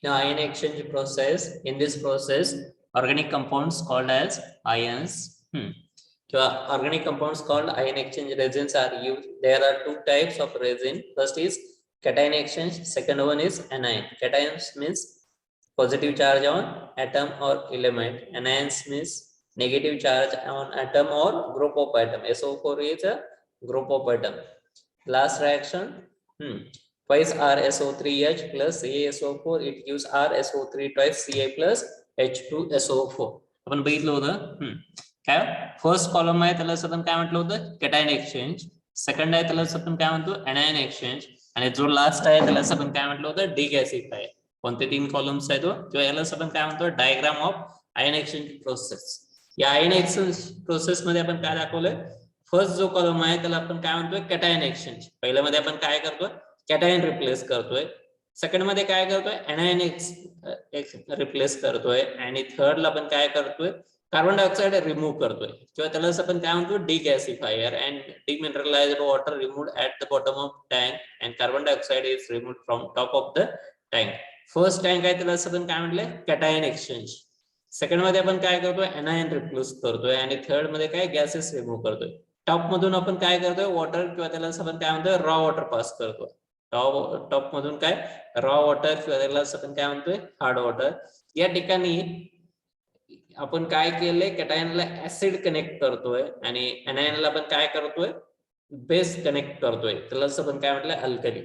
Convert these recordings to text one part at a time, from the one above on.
the ion exchange process. In this process, organic compounds called as ions. Organic compounds called ion exchange resins are used. There are two types of resin. First is cation exchange. Second one is anion. Cations means positive charge on atom or element. Anions means negative charge on atom or group of atom. SO4 is a group of atom. Last reaction, twice RSO3H plus CaSO4, it gives RSO3 twice Ca plus H2SO4. आपण बघितलं होतं काय first column आहे त्याला आपण काय म्हटलं होतं कॅटायन एक्सचेंज, सेकंड आहे त्याला आपण काय म्हणतो एनायन एक्सचेंज, आणि जो लास्ट आहे त्याला आपण काय म्हटलं होतं डिगॅसिफायर. कोणते तीन कॉलम्स आहेत किंवा याला आपण काय म्हणतो diagram of ion exchange process. या आयन एक्सचेंज प्रोसेस मध्ये आपण काय दाखवलंय, फर्स्ट जो कॉलम आहे त्याला आपण काय म्हणतोय कॅटायन एक्सचेंज. पहिल्या मध्ये आपण काय करतोय कॅटायन रिप्लेस करतोय, सेकंड मध्ये काय करतोय एनायन रिप्लेस करतोय, आणि थर्ड ला आपण काय करतोय कार्बन डायऑक्साइड रिमूव्ह करतोय किंवा त्याला आपण काय म्हणतो degasifier. And demineralised water removed at the bottom of tank and carbon dioxide is removed from top of the tank. First tank आहे त्याला आपण काय म्हटलंय कॅटायन एक्सचेंज, सेकंड मध्ये आपण काय करतोय एनायन रिप्लेस करतोय, आणि थर्ड मध्ये काय गॅसेस रिमूव्ह करतोय. टॉप मधून आपण काय करतोय वॉटर किंवा त्याला आपण काय म्हणतोय रॉ वॉटर पास करतोय. टॉप मधून काय रॉ वॉटर किंवा त्याला आपण काय म्हणतोय हार्ड वॉटर. या ठिकाणी आपण काय केलंय कॅटायनला ऍसिड कनेक्ट करतोय आणि एनायनला आपण काय करतोय बेस कनेक्ट करतोय, त्याला आपण काय म्हटलंय अल्कली.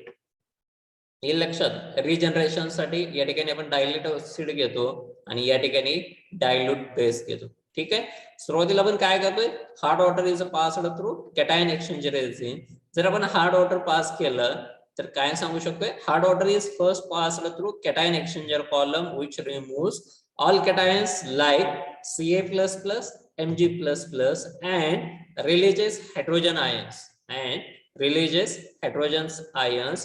हे लक्षात रिजनरेशन साठी या ठिकाणी आपण डायल्यूट ऍसिड घेतो आणि या ठिकाणी डायल्यूट बेस घेतो. ठीक आहे, सुरुवातीला आपण काय करतोय hard water is passed through cation exchange resin. जर आपण हार्ड वॉटर पास केलं तर काय सांगू शकतोय hard water is first passed through cation exchanger column which removes all cations like Ca++, Mg++ and releases hydrogen ions,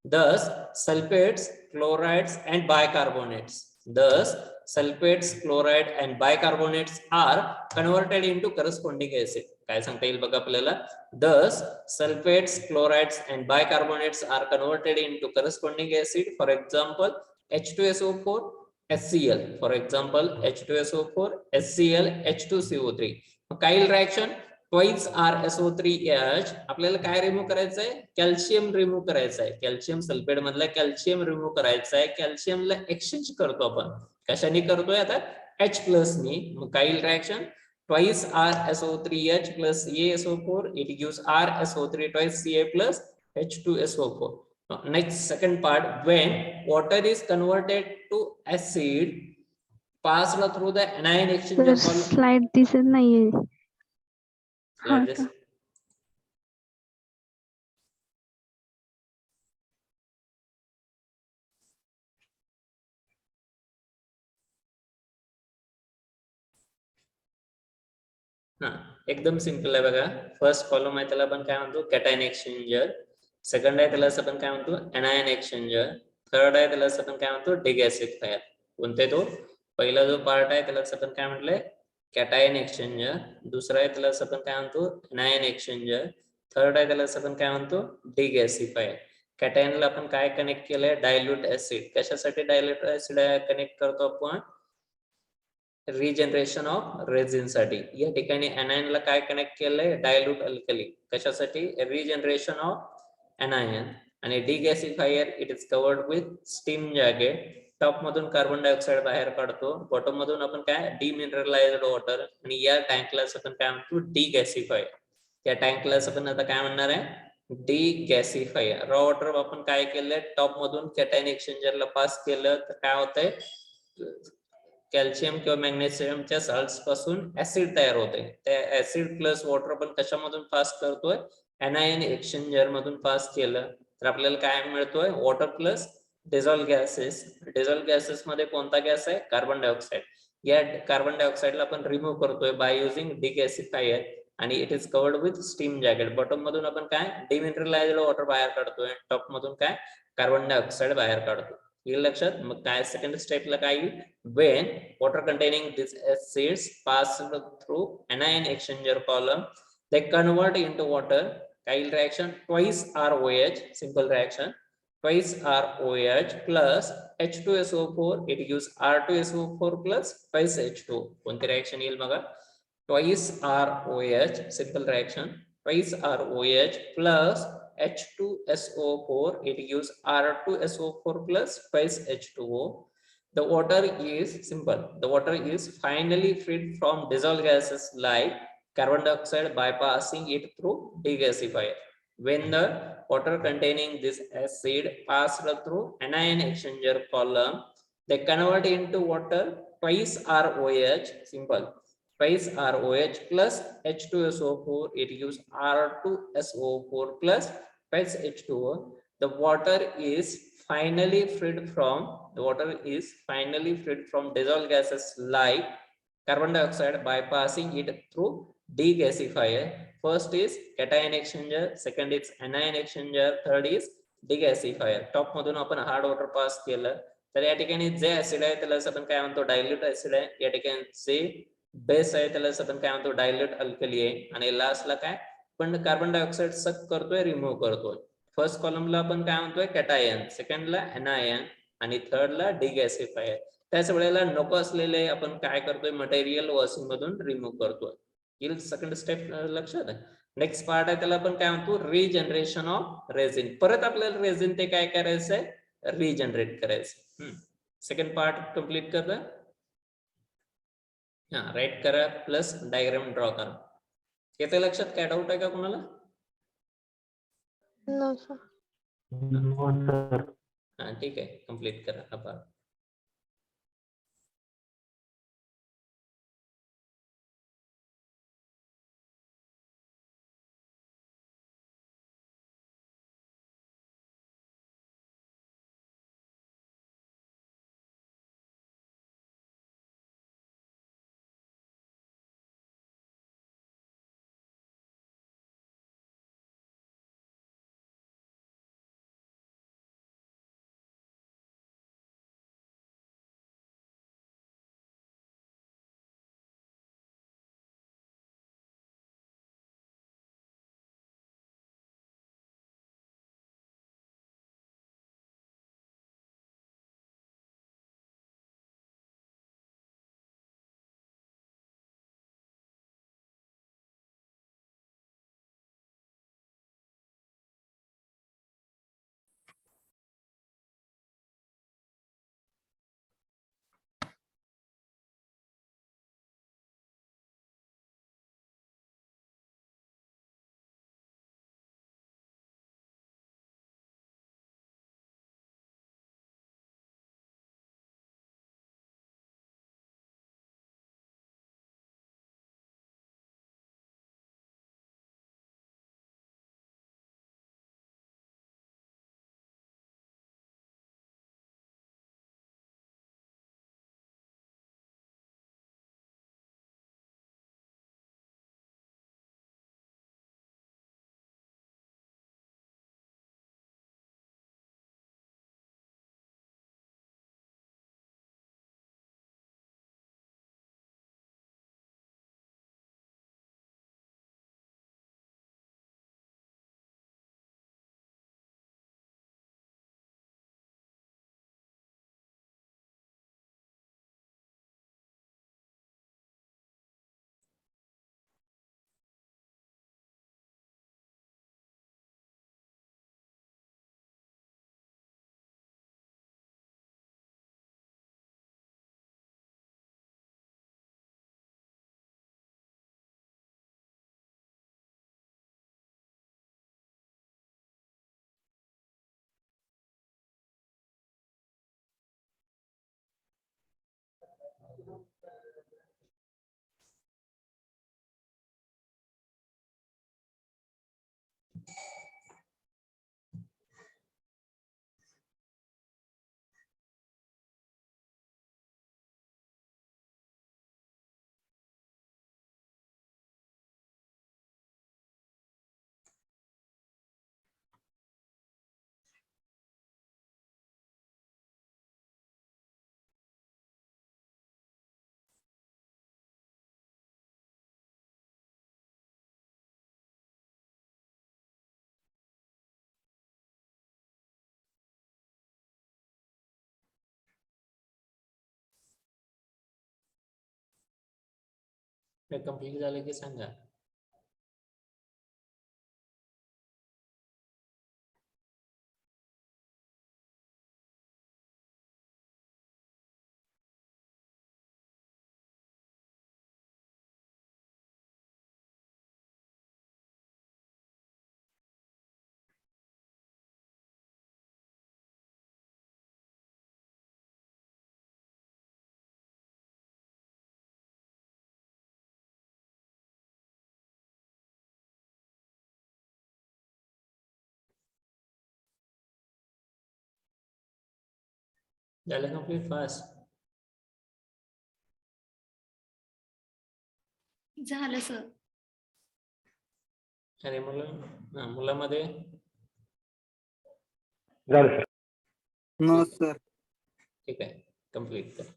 thus sulfates, chlorides and bicarbonates. Are converted into corresponding acid. काय सांगता येईल बघा आपल्याला, thus sulfates, chlorides and bicarbonates are converted into corresponding acid. For example, H2SO4 HCl, for example H2SO4 HCl H2CO3. काईल reaction twice RSO3H आपल्याला काय remove करायचं आहे कॅल्शियम रिमूव्ह करायचं आहे. कॅल्शियम सल्फेट मधला कॅल्शियम रिमूव्ह करायचं आहे. कॅल्शियमला एक्सचेंज करतो आपण, कशाने करतोय आता H+ नी. मग काईल reaction twice RSO3H plus CaSO4, it gives RSO3 twice Ca plus H2SO4. Next second part, when water is converted to acid passed through the anion exchanger column. Slide दिसत नाहीये. एकदम सिंपल आहे बघा. फर्स्ट कॉलम आहे त्याला आपण काय म्हणतो कॅटायन एक्सचेंजर, सेकंड आहे त्याला आपण काय म्हणतो एनायन एक्सचेंजर, थर्ड आहे त्याला आपण काय म्हणतो डिगॅसिफायर. कोणते तो पहिला जो पार्ट आहे त्याला आपण काय म्हटलंय कॅटायन एक्सचेंजर, दुसरा आहे त्याला आपण काय म्हणतो एनायन एक्सचेंजर, थर्ड आहे त्याला आपण काय म्हणतो डिगॅसिफायर. कॅटायनला आपण काय कनेक्ट केलंय डायल्यूट ऍसिड. कशासाठी डायल्यूट ऍसिड कनेक्ट करतो आपण रिजनरेशन ऑफ रेझिन साठी. या ठिकाणी एनायनला काय कनेक्ट केलंय डायल्यूट अल्कली. कशासाठी रिजनरेशन ऑफ एनायन. आणि degasifier it is covered with steam jacket. Top मधून कार्बन डायऑक्साइड बाहेर काढतो, बॉटम मधून आपण काय डिमिनरलाइज्ड वॉटर, आणि या टँकला आपण काय म्हणतो डिगॅसिफायर. या टँकला आपण आता काय म्हणणार आहे डिगॅसिफायर. रॉ वॉटर आपण काय केलंय टॉप मधून कॅटायन एक्सचेंजरला पास केलं तर काय होतंय कॅल्शियम किंवा मॅग्नेशियमच्या सॉल्ट्स पासून ऍसिड तयार होते. त्या ऍसिड प्लस वॉटर आपण कशामधून पास करतोय एनायन एक्सचेंजर मधून पास केलं तर आपल्याला काय मिळतोय water plus dissolve gases. Dissolve gases मध्ये कोणता गॅस आहे कार्बन डायऑक्साइड. या कार्बन डायऑक्साइडला आपण रिमूव्ह करतोय बाय युझिंग डिगॅसिफायर, आणि it is covered with steam jacket. Bottom मधून आपण काय डिमिनरलाइज्ड वॉटर बाहेर काढतोय, टॉप मधून काय कार्बन डायऑक्साइड बाहेर काढतो. हे लक्षात. मग काय सेकंड स्टेपला काय येईल when water containing these acids pass through anion exchanger column they convert into water. Kyle reaction twice ROH, simple reaction twice ROH plus H2SO4, it gives R2SO4 plus twice H2. कोणती reaction येईल बघा? Twice ROH, simple reaction. Twice ROH plus H2SO4, it gives R2SO4 plus twice H2O. The water is simple. The water is finally freed from dissolved gases like carbon dioxide bypassing it through degasifier. When the water containing this acid passed through anion exchanger column, they convert into water twice ROH, simple, twice ROH plus H2SO4, it gives R2SO4 plus twice H2O. The water is finally freed from dissolved gases like carbon dioxide bypassing it through degasifier. First is cation exchanger, second is anion exchanger, third is degasifier. Top मधून आपण hard water पास केलं तर या ठिकाणी जे acid आहे त्याला आपण काय म्हणतो, डायल्यूट ऍसिड आहे. या ठिकाणी जे बेस आहे त्याला आपण काय म्हणतो, डायल्यूट अल्कली आहे. आणि लास्टला काय, पण कार्बन डायऑक्साइड सक करतोय, रिमूव्ह करतोय. फर्स्ट कॉलमला आपण काय म्हणतोय, कॅटायन, सेकंडला एनायन आणि थर्डला डिगॅसिफायर. त्याच वेळेला नको असलेले आपण काय करतोय, मटेरियल वॉशिंग मधून रिमूव्ह करतोय. येईल सेकंड स्टेप लक्षात आहे. नेक्स्ट पार्ट आहे त्याला आपण काय म्हणतो, रिजनरेशन ऑफ रेझिन. परत आपल्याला रेझिन ते काय करायचंय, रिजनरेट करायचं. सेकंड पार्ट कंप्लीट करा. हा, राईट करा प्लस डायग्राम ड्रॉ करा. येते लक्षात, काय डाऊट आहे का कोणाला? हा, ठीक आहे, कंप्लीट करा हा पार्ट. कंप्लीट झालं की सांगा. झालं कंप्लीट फास्ट. झालं सर. अरे मुलामध्ये झालं सर. No sir. ठीक आहे, कंप्लीट कर.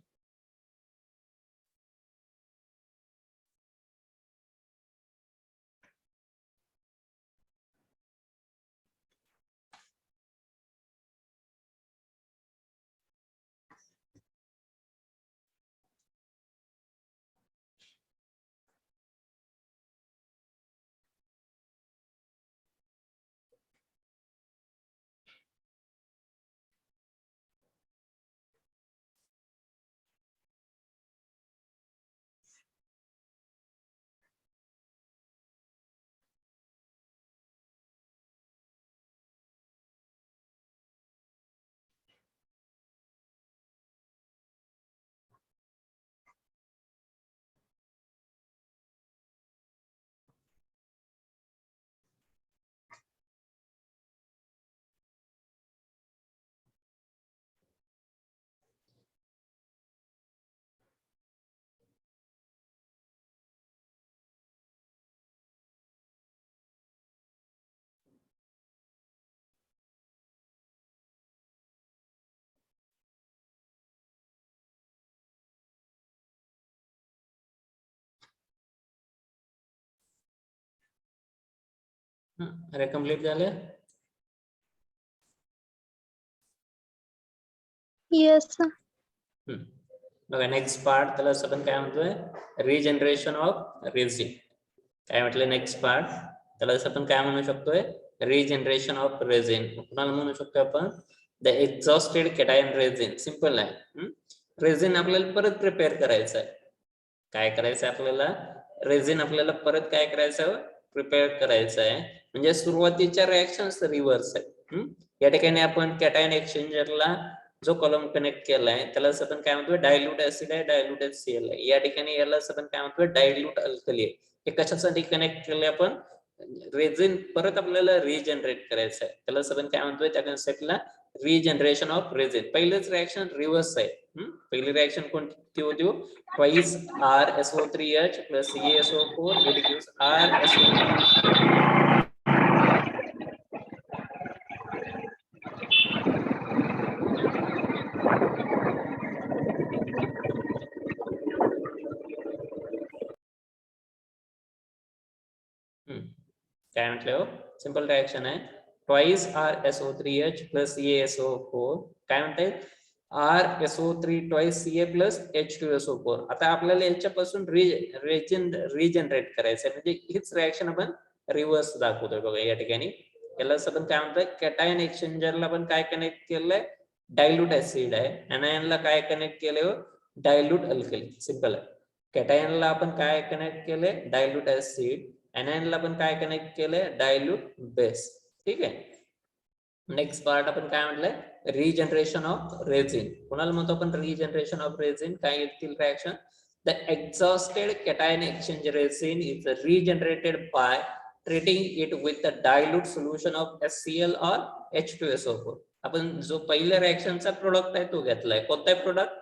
अरे कंप्लीट झालं. Yes sir. बघा नेक्स्ट पार्ट, त्याला आपण काय म्हणतोय, रिजनरेशन ऑफ रेझिन. काय म्हटलं नेक्स्ट पार्ट, त्याला आपण काय म्हणू शकतोय, रिजनरेशन ऑफ रेझिन. कुणाला म्हणू शकतो आपण, the exhausted cation resin. Simple आहे. रेझिन आपल्याला परत प्रिपेअर करायचं आहे. काय करायचं आहे आपल्याला, रेझिन आपल्याला परत काय करायचं, प्रिपेअर करायचं आहे. म्हणजे सुरुवातीच्या रिएक्शन्स रिव्हर्स आहेत. या ठिकाणी आपण कॅटायन एक्सचेंजरला जो कॉलम कनेक्ट केलाय त्याला आपण काय म्हणतो, डायल्यूट ऍसिड आहे, डायल्यूट HCl आहे. या ठिकाणी याला आपण काय म्हणतो, डायल्यूट अल्कली आहे. हे कशासाठी कनेक्ट केले आपण, रेझिन परत आपल्याला रिजनरेट करायचं आहे. त्याला आपण काय म्हणतोय, त्या कन्सेप्टला रिजनरेशन ऑफ रेझिन. पहिलेच रिएक्शन रिव्हर्स आहे. पहिली रिएक्शन कोणती होती, twice RSO3H plus CaSO4 it gives RSO3. काय म्हटलं, सिंपल रिएक्शन आहे. twice RSO3H plus CaSO4 काय म्हणताय, RSO3 twice Ca plus H2SO4. आता आपल्याला याच्यापासून रिजनरेट करायचं आहे. म्हणजे हीच रिएक्शन आपण रिव्हर्स दाखवतोय. बघा या ठिकाणी याला आपण काय म्हणतोय, कॅटायन एक्सचेंजरला आपण काय कनेक्ट केलंय, डायल्यूट ऍसिड आहे. एनायनला काय कनेक्ट केलंय, डायल्यूट अल्कली. सिंपल आहे. कॅटायनला आपण काय कनेक्ट केलंय, डायल्यूट ऍसिड. एनायनला आपण काय कनेक्ट केलंय, डायल्यूट बेस. ठीक आहे. नेक्स्ट पार्ट आपण काय म्हटलंय, रिजनरेशन ऑफ रेझिन. कोणाला म्हणतो आपण रिजनरेशन ऑफ रेझिन, काय येतील reaction, the exhausted cation exchange resin is regenerated by treating it with the dilute solution of HCl और H2SO4. आपण जो पहिल्या रिएक्शनचा प्रोडक्ट आहे तो घेतलाय. कोणता आहे product,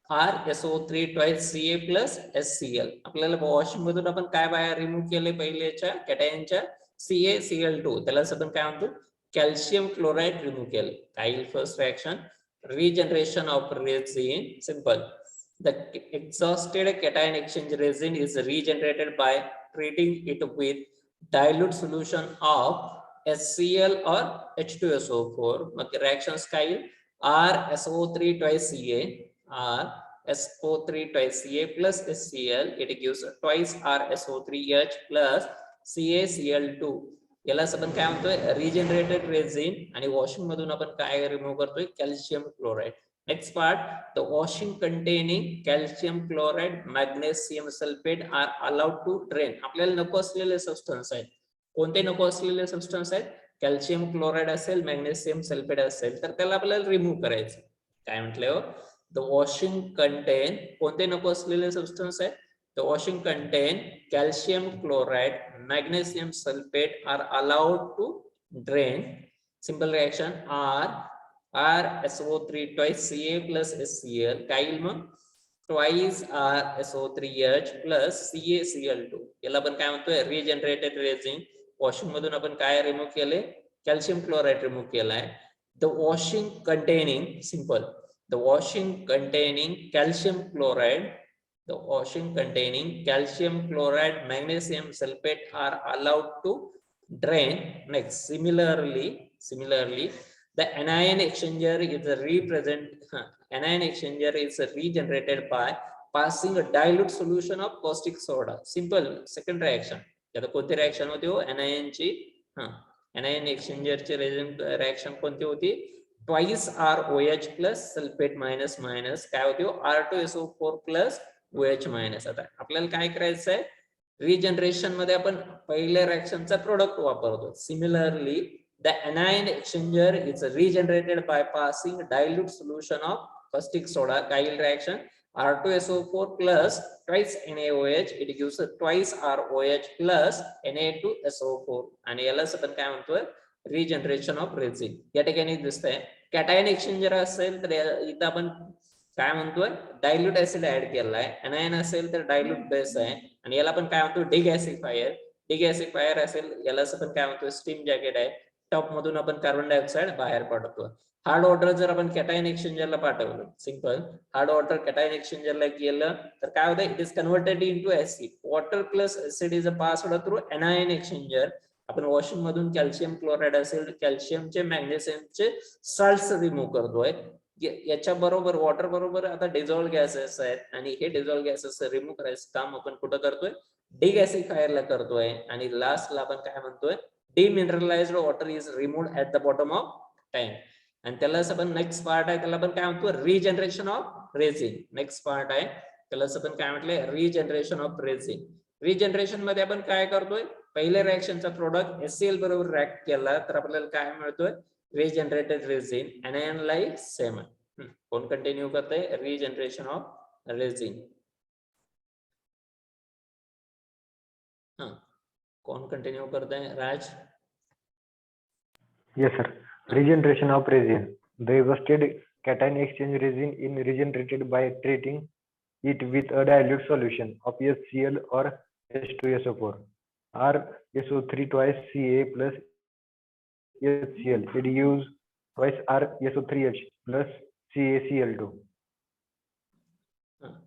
RSO3 twice Ca plus HCl. आपल्याला वॉशिंग मधून आपण काय बाहेर रिमूव्ह केले पहिल्याच्या कॅटायनच्या, CaCl2. त्याला आपण काय म्हणतो, कॅल्शियम क्लोराइड रिमूव्ह केले. काय येईल first reaction, regeneration of resin. Simple, the exhausted cation exchange resin is regenerated by treating it with dilute solution of HCl or H2SO4. Mug reactions काय येईल, RSO3 twice Ca, SO3 twice Ca plus HCl, it gives twice RSO3H plus CaCl2. यालाच आपण काय म्हणतोय regenerated resin आणि washing मधून आपण काय रिमूव्ह करतोय calcium chloride. Next part, the washing containing calcium chloride magnesium sulphate are allowed to drain. आपल्याला नको असलेले सबस्टन्स आहेत. कोणते नको असलेले सबस्टन्स आहेत? कॅल्शियम क्लोराइड असेल, मॅग्नेशियम सल्फेट असेल तर त्याला आपल्याला रिमूव्ह करायचं. काय म्हटलंय हो? द वॉशिंग कंटेन कोणते नको असलेले सबस्टन्स आहेत? The washing contain calcium chloride, magnesium sulfate are allowed to drain. Simple reaction RSO3 twice Ca plus HCl. काय येईल मग? Twice RSO3H plus CaCl2. याला आपण काय म्हणतोय रिजनरेटेड रेझिन. वॉशिंग मधून आपण काय रिमूव्ह केले? कॅल्शियम क्लोराइड रिमूव्ह केलाय. The washing containing simple. The washing containing calcium chloride. The washing containing calcium chloride, magnesium sulfate are allowed to drain. Next, similarly, the anion exchanger is regenerated by passing a dilute solution of caustic soda. Simple. Second reaction. यात कोणती reaction होती हो? anion ची anion exchanger ची reaction कोणती होती? Twice ROH plus sulfate minus काय होती हो? R2SO4 plus OH minus. आता आपल्याला काय करायचं आहे? रिजनरेशन मध्ये आपण पहिल्या रिएक्शनचा प्रोडक्ट वापरतो. Similarly the anion exchanger is regenerated by passing dilute solution of caustic soda. काय reaction? R2SO4 plus twice NaOH, it gives twice ROH plus Na2SO4 आणि यालाच आपण काय म्हणतोय रिजनरेशन ऑफ रेझिन. या ठिकाणी दिसतंय कॅटायन एक्सचेंजर असेल तर इथं आपण काय म्हणतोय डायल्यूट ऍसिड ऍड केलाय. एनायन असेल तर डायल्यूट बेस आहे आणि याला आपण काय म्हणतो डिगॅसिफायर. डिगॅसिफायर असेल यालाच आपण काय म्हणतो स्टीम जॅकेट आहे. टॉप मधून आपण कार्बन डायऑक्साइड बाहेर पाडतो. हार्ड वॉटर जर आपण कॅटायन एक्सचेंजरला पाठवलं, सिंपल हार्ड वॉटर कॅटायन एक्सचेंजरला गेलं तर काय होतं? It is converted into acid. Water plus acid is passed through anion exchanger. आपण वॉशिंग मधून कॅल्शियम क्लोराइड असेल कॅल्शियमचे मॅग्नेशियमचे सॉल्ट्स रिमूव्ह करतोय. याच्या बरोबर वॉटर बरोबर आता डिझॉल्व्ह गॅसेस आहेत आणि हे डिझॉल्व्ह गॅसेस रिमूव्ह करायचं काम आपण कुठं करतोय? डिगॅसिफायरला करतोय. आणि लास्टला आपण काय म्हणतोय demineralised water is removed at the bottom of tank. आणि त्यालाच आपण नेक्स्ट पार्ट आहे त्याला आपण काय म्हणतो regeneration of resin. Next part आहे त्यालाच आपण काय म्हटलंय रिजनरेशन ऑफ रेझिन. रिजनरेशन मध्ये आपण काय करतोय? पहिल्या रिएक्शनचा प्रोडक्ट HCl बरोबर रिएक्ट केला तर आपल्याला काय मिळतोय? Regenerated resin. anion like same. कोण कंटिन्यू करतंय? Regeneration of resin. कोण कंटिन्यू करतंय? राज. Yes, sir. Regeneration of resin. The rusted cation exchange resin in regenerated by treating it with a dilute solution of HCl or H2SO4. RSO3 twice Ca plus HCl. It gives twice RSO3H plus CaCl2.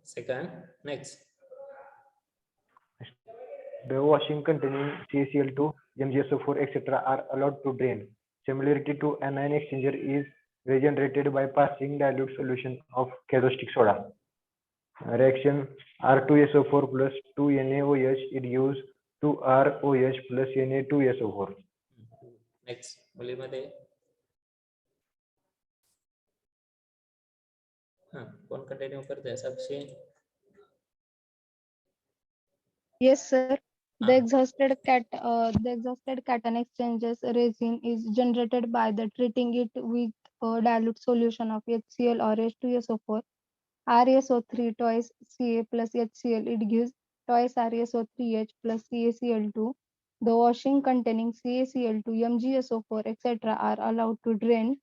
Second. Next. The washing containing CaCl2, MgSO4, etc. are allowed to drain. Similarity to anion exchanger is regenerated by passing dilute solution of caustic soda. Reaction R2SO4 plus 2NaOH, it gives 2ROH plus Na2SO4. Next. मुलीमध्ये कोण continue करते? साक्षी. Yes, sir. The exhausted cation exchanges resin is generated by the treating it with a dilute solution of HCl or H2SO4. RSO3 twice Ca plus HCl, it gives twice RSO3H plus CaCl2. The washing containing CaCl2, MgSO4, etc. are allowed to drain.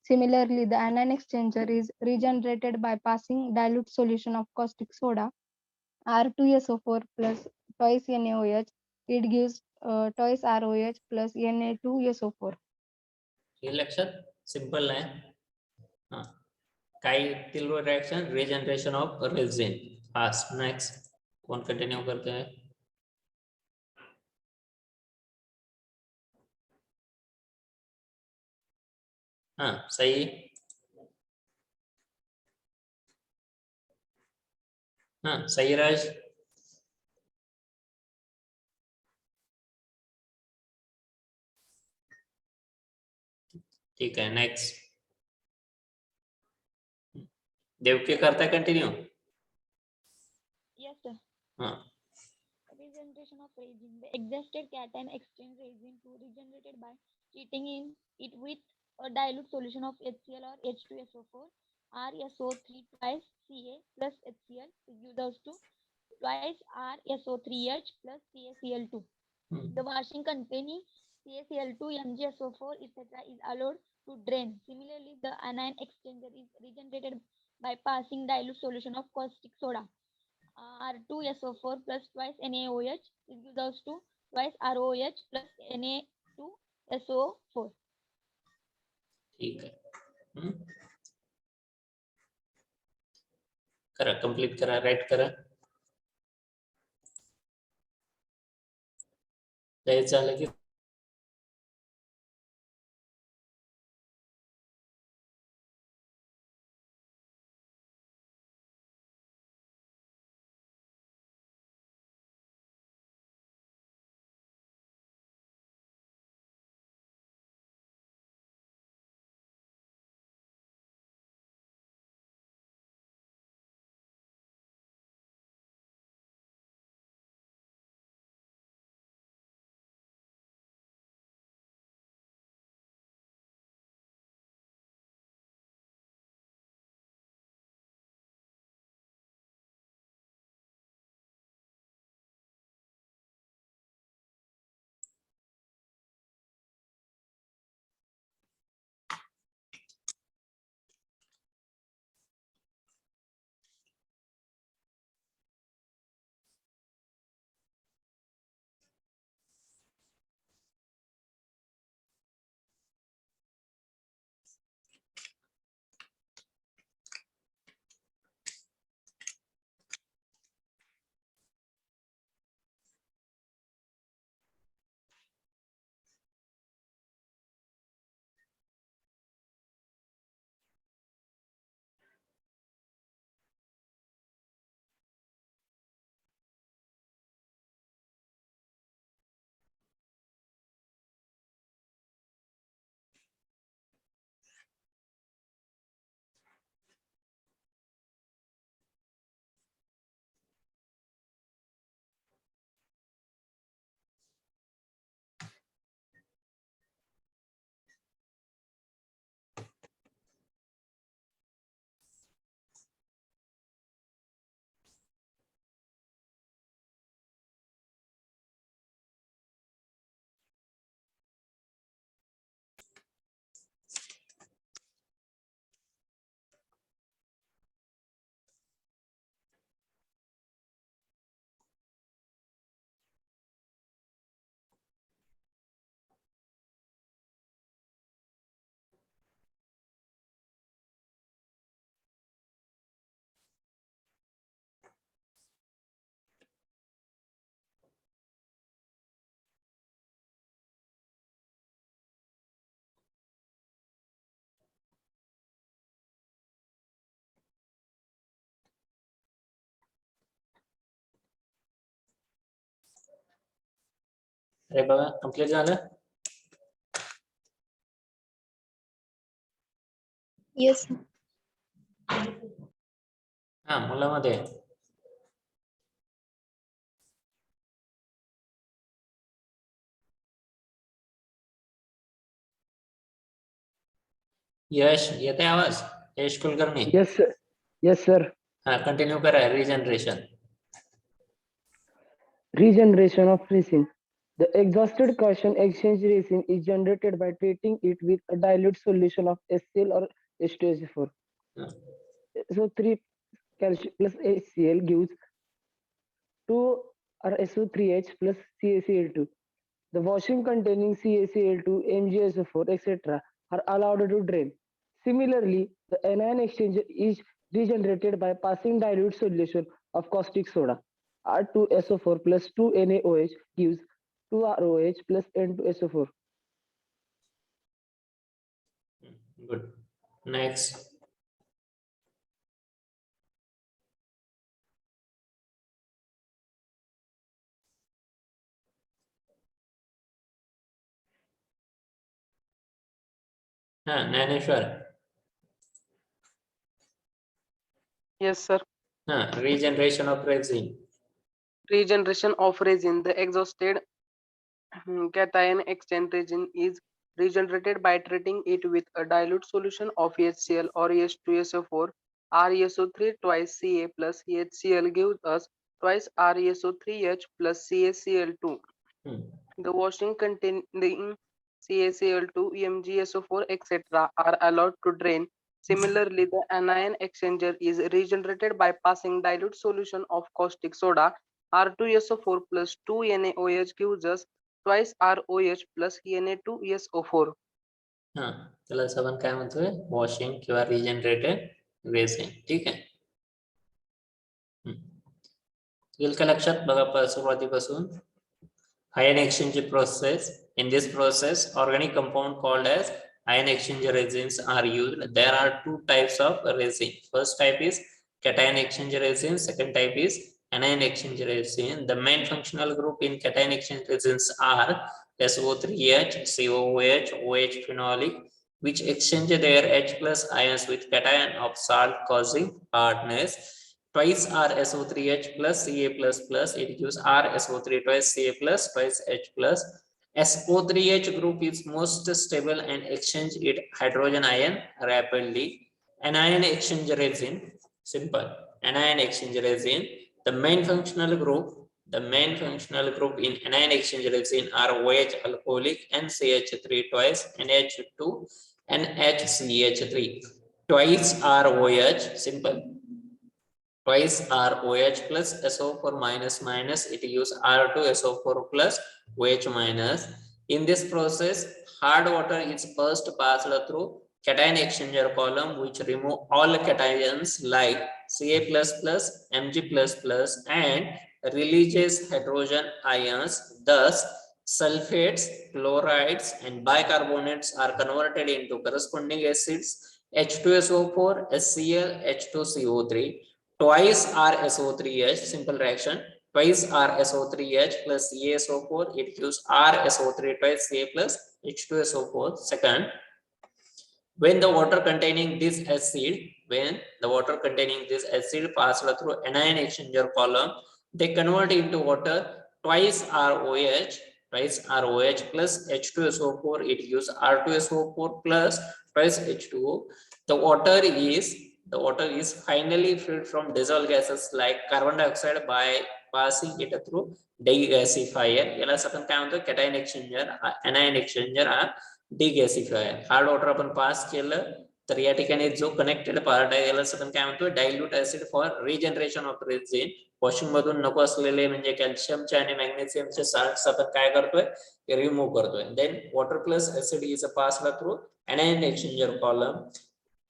Similarly, the anion exchanger is regenerated by passing dilute solution of caustic soda, R2SO4 plus twice NaOH. It gives twice ROH plus Na2SO4. हे लक्षात simple आहे. काय येतील reaction? Regeneration of resin. Fast. Next. कोण continue करते? सही. हाँ सही राज। ठीक है नेक्स्ट। देवके करता है कंटिन्यू। Yes, sir. हाँ Regeneration of resin. The exhausted cation exchange resin to regenerated by treating in it with a dilute solution of HCl or H2SO4 RSO3 twice Ca plus HCl gives us to twice RSO3H plus CaCl2. The washing containing CaCl2, MgSO4, etc. is allowed to drain. Similarly, the anion exchanger is regenerated by passing dilute solution of caustic soda R2SO4 plus twice NaOH. This gives us to twice ROH plus Na2SO4. ठीक है। करा complete करा right करा झालं की अरे बघा complete झालं। Yes. हा मुलामध्ये यश येते आवाज Yash Kulkarni. Yes, sir. Yes, sir. हा कंटिन्यू करा regeneration. Regeneration of resin. The exhausted Cation exchange resin is generated by treating it with a dilute solution of HCl or H2SO4. So 3 calcium plus HCl gives 2 or SO3H plus CaCl2. The washing containing CaCl2, MgSO4, etc. are allowed to drain. Similarly, the anion exchanger is regenerated by passing dilute solution of caustic soda. R2SO4 plus 2 NaOH gives 2 ROH plus N2SO4. Good next. Dnyaneshwar. Yes, sir. Regeneration of resin. Regeneration of resin. The exhausted cation exchange resin is regenerated by treating it with a dilute solution of HCl or H2SO4. ReSO3 twice Ca plus HCl gives us twice ReSO3H plus CaCl2. The washing containing CaCl2, MgSO4, etc. are allowed to drain. Similarly, the anion exchanger is regenerated by passing dilute solution of caustic soda. R2SO4 plus 2NaOH gives us twice ROH plus Na2SO4. त्याला आपण काय म्हणतोय, washing किंवा regenerated resin. ठीक आहे. येईल का लक्षात? बघा सुरुवातीपासून. ion exchange process. In this process, organic compound called as ion exchange resins are used. There are two types of resin. First type is cation exchange resin. Second type is anion exchange resin. The main functional group in cation exchange resins are SO3H, COOH, OH phenolic, which exchange their H plus ions with cation of salt, causing hardness. Twice RSO3H plus Ca plus plus, it gives RSO3 twice Ca plus twice H plus. SO3H group is most stable and exchange it hydrogen ion rapidly. Anion exchange resin, simple. Anion exchange resin, the main functional group in anion exchange resin are OH alcoholic and CH3 twice, NH2 and HCH3. Twice ROH, simple. Twice ROH plus SO4 minus minus, it gives R2SO4 plus OH minus. In this process, hard water is first passed through cation exchanger column, which remove all cations like Ca plus plus, Mg plus plus, and releases hydrogen ions. Thus, sulfates, chlorides, and bicarbonates are converted into corresponding acids H2SO4, HCl, H2CO3. Twice RSO3H, simple reaction. Twice RSO3H plus CaSO4, it gives RSO3 twice Ca plus H2SO4. Second, when the water containing this acid passed through anion exchanger column, they convert into water. Twice ROH plus H2SO4, it gives R2SO4 plus twice H2O. The water is finally filled from dissolved gases like carbon dioxide by passing it through degasifier. याला आपण काय म्हणतो, cation exchanger, anion exchanger degasifier. Hard water आपण pass केलं तर या ठिकाणी जो कनेक्टेड पार्ट आहे याला आपण काय म्हणतो, dilute acid for regeneration of resin. Washing मधून नको असलेले म्हणजे कॅल्शियमचे आणि मॅग्नेशियमचे साल्ट्स आपण काय करतोय, रिमूव्ह करतोय. Then water plus acid is passed through anion exchanger column.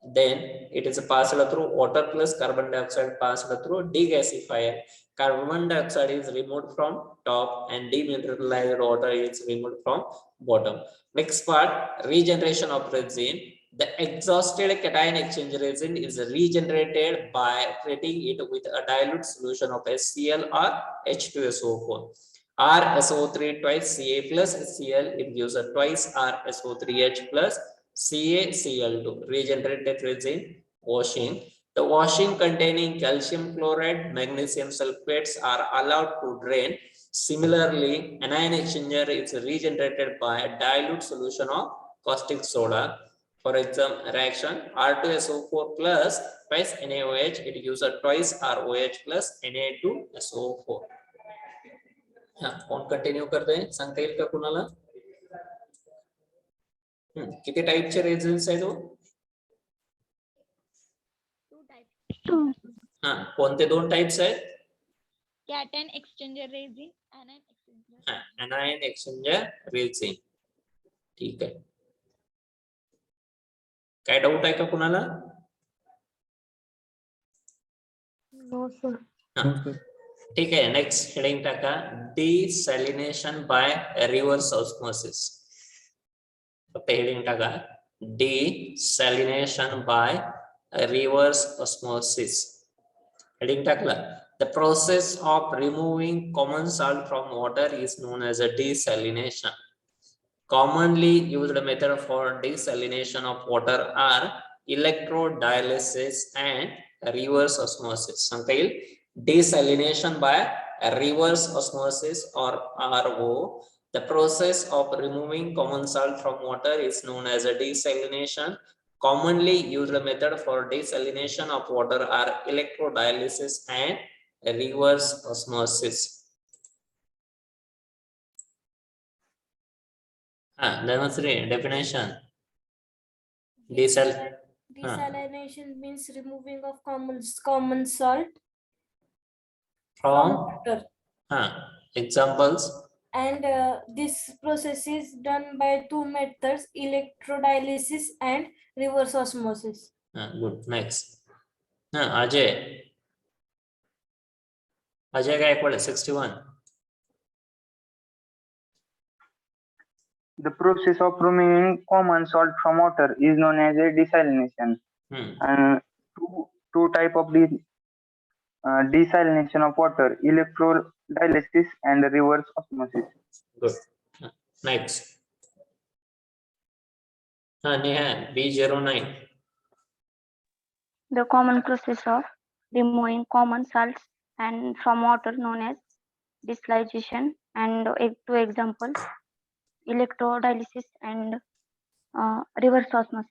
Then it is passed through water plus carbon dioxide passed through degasifier. Carbon dioxide is removed from top and demineralized water is removed from bottom. Next part, regeneration of resin. The exhausted cation exchange resin is regenerated by treating it with a dilute solution of HCl or H2SO4. RSO3 twice Ca plus HCl, it gives a twice RSO3H plus CaCl2. Regenerated resin. Washing. The washing containing calcium chloride, magnesium sulfates are allowed to drain. Similarly, anion exchanger is regenerated by a dilute solution of caustic soda. For example, reaction R2SO4 plus twice NaOH, it gives a twice ROH plus Na2SO4. कोण continue करतोय, सांगता येईल का कुणाला? किती टाइपचे resins आहेत? कोणते दोन टाइप्स आहेत? cation exchanger resin, anion exchanger resin. ठीक आहे. काय डाऊट आहे का कुणाला? No sir. ठीक आहे. नेक्स्ट हेडिंग टाका, डिसॅलिनेशन बाय रिव्हर्स ऑस्मोसिस. फक्त हेडिंग टाका, desalination by reverse osmosis. Heading टाकला. The process of removing common salt from water is known as a desalination. commonly used method for desalination of water are electrodialysis and reverse osmosis. सांगता येईल desalination by reverse osmosis or RO. The process of removing common salt from water is known as a desalination. Commonly used method for desalination of water are electrodialysis and reverse osmosis. Definition. Desalination means removing of common salt From water. Examples. And this process is done by two methods, electrodialysis and reverse osmosis. Good. Next. Ajay Gaikwad, 61. The process of removing common salt from water is known as a desalination. And two type of desalination of water: electrodialysis and reverse osmosis. Good. Next. Neha, B09. The common process of removing common salts and from water known as desalination, and two examples, electrodialysis and reverse osmosis.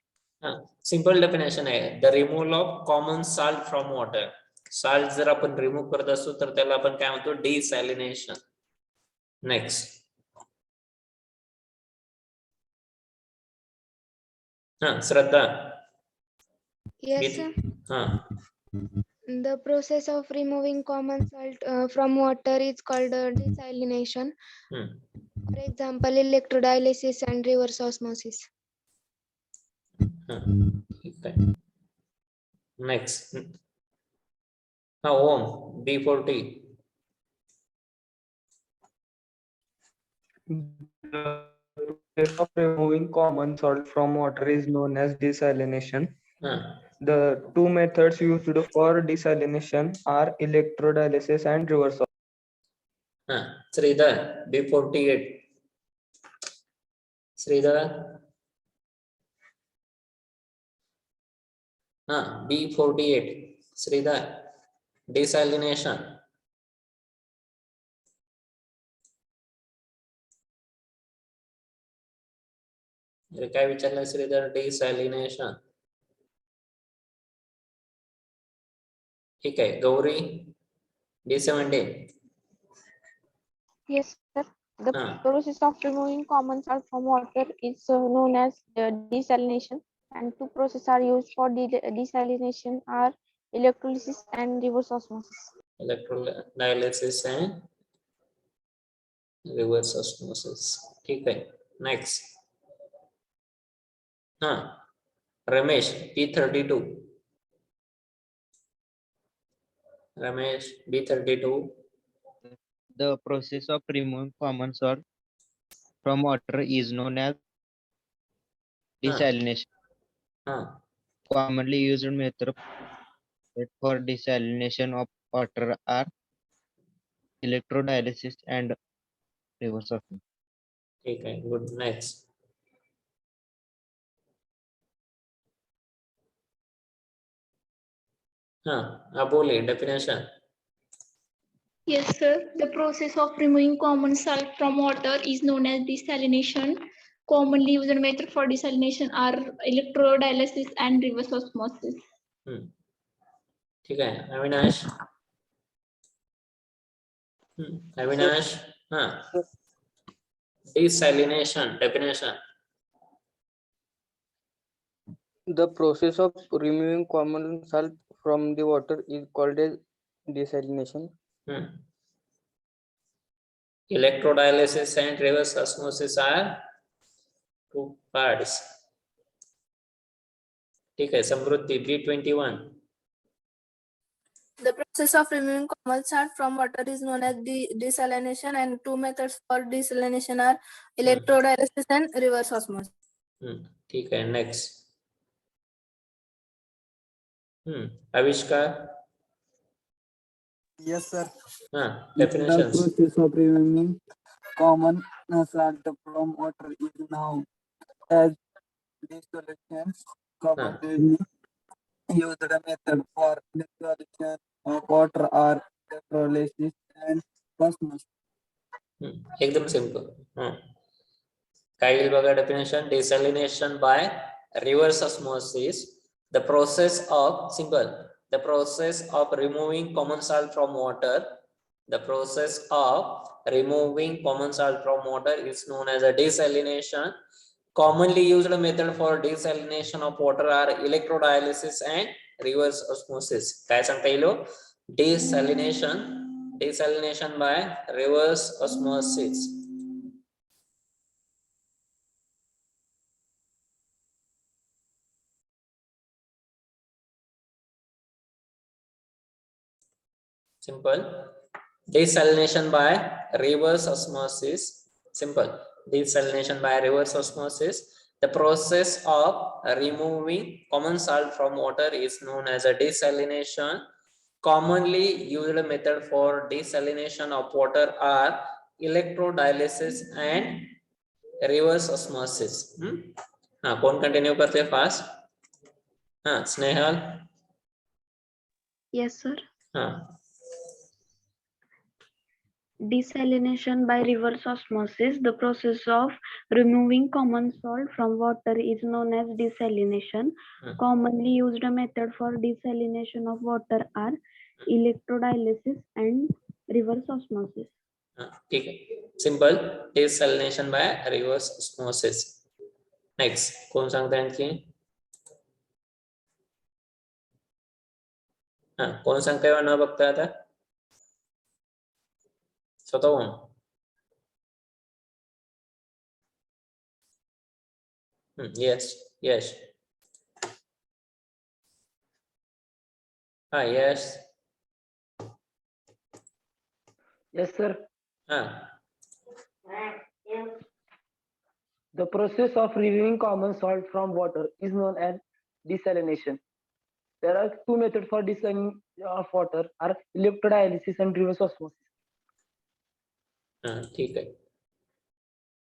Simple definition आहे the removal of common salt from water. Salt जर आपण remove करत असतो तर त्याला आपण काय म्हणतो desalination. Next. Shraddha. Yes, sir. The process of removing common salt from water is called desalination. For example, electrodialysis and reverse osmosis. Next. Om, B40. The process of removing common salt from water is known as desalination. The two methods used for desalination are electrodialysis and reverse osmosis. Sridhar, B48. Sridhar. B48. Sridhar. Desalination. काय विचारलं Shridhar? Desalination. ठीक आहे. Gauri, D17. Yes, sir. The process of removing common salt from water is known as desalination, and two processes are used for desalination are electrolysis and reverse osmosis. Electrodialysis and reverse osmosis. ठीक आहे. Next. Ramesh, P32. Ramesh, B32. The process of removing common salt from water is known as desalination. Commonly used method for desalination of water are electrodialysis and reverse osmosis. Okay, good. Next. Aboli, definition. Yes, sir. The process of removing common salt from water is known as desalination. Commonly used method for desalination are electrodialysis and reverse osmosis. ठीक आहे. Avinash. Avinash. Desalination definition. The process of removing common salt from the water is called as desalination. Electrodialysis and reverse osmosis are two parts. ठीक है. समृद्धि, B21. The process of removing common salt from water is known as desalination, and two methods for desalination are electrodialysis and reverse osmosis. ठीक है. Next. Avishkar. Yes, sir. Definitions. The process of removing common salt from water is now as distillation. Commonly used method for distillation of water are electrolysis and osmosis. एकदम simple. काय येईल बघा definition. Desalination by reverse osmosis, the process of removing common salt from water. The process of removing common salt from water is known as a desalination. Commonly used method for desalination of water are electrodialysis and reverse osmosis. काय सांगता येईल? Desalination by reverse osmosis. Simple. Desalination by reverse osmosis. Simple. Desalination by reverse osmosis. The process of removing common salt from water is known as a desalination. Commonly used method for desalination of water are electrodialysis and reverse osmosis. कौन continue करते fast? Snehal. Yes, sir. Desalination by reverse osmosis. The process of removing common salt from water is known as desalination. Commonly used method for desalination of water are electrodialysis and reverse osmosis. ठीक है. Simple. Desalination by reverse osmosis. Next कोण सांगता आणखी? कोण सांगताय न बघता आता स्वतःहून? Yes yes. Yes. Yes, sir. The process of removing common salt from water is known as desalination. There are two methods for desalination of water are electrodialysis and reverse osmosis. ठीक आहे.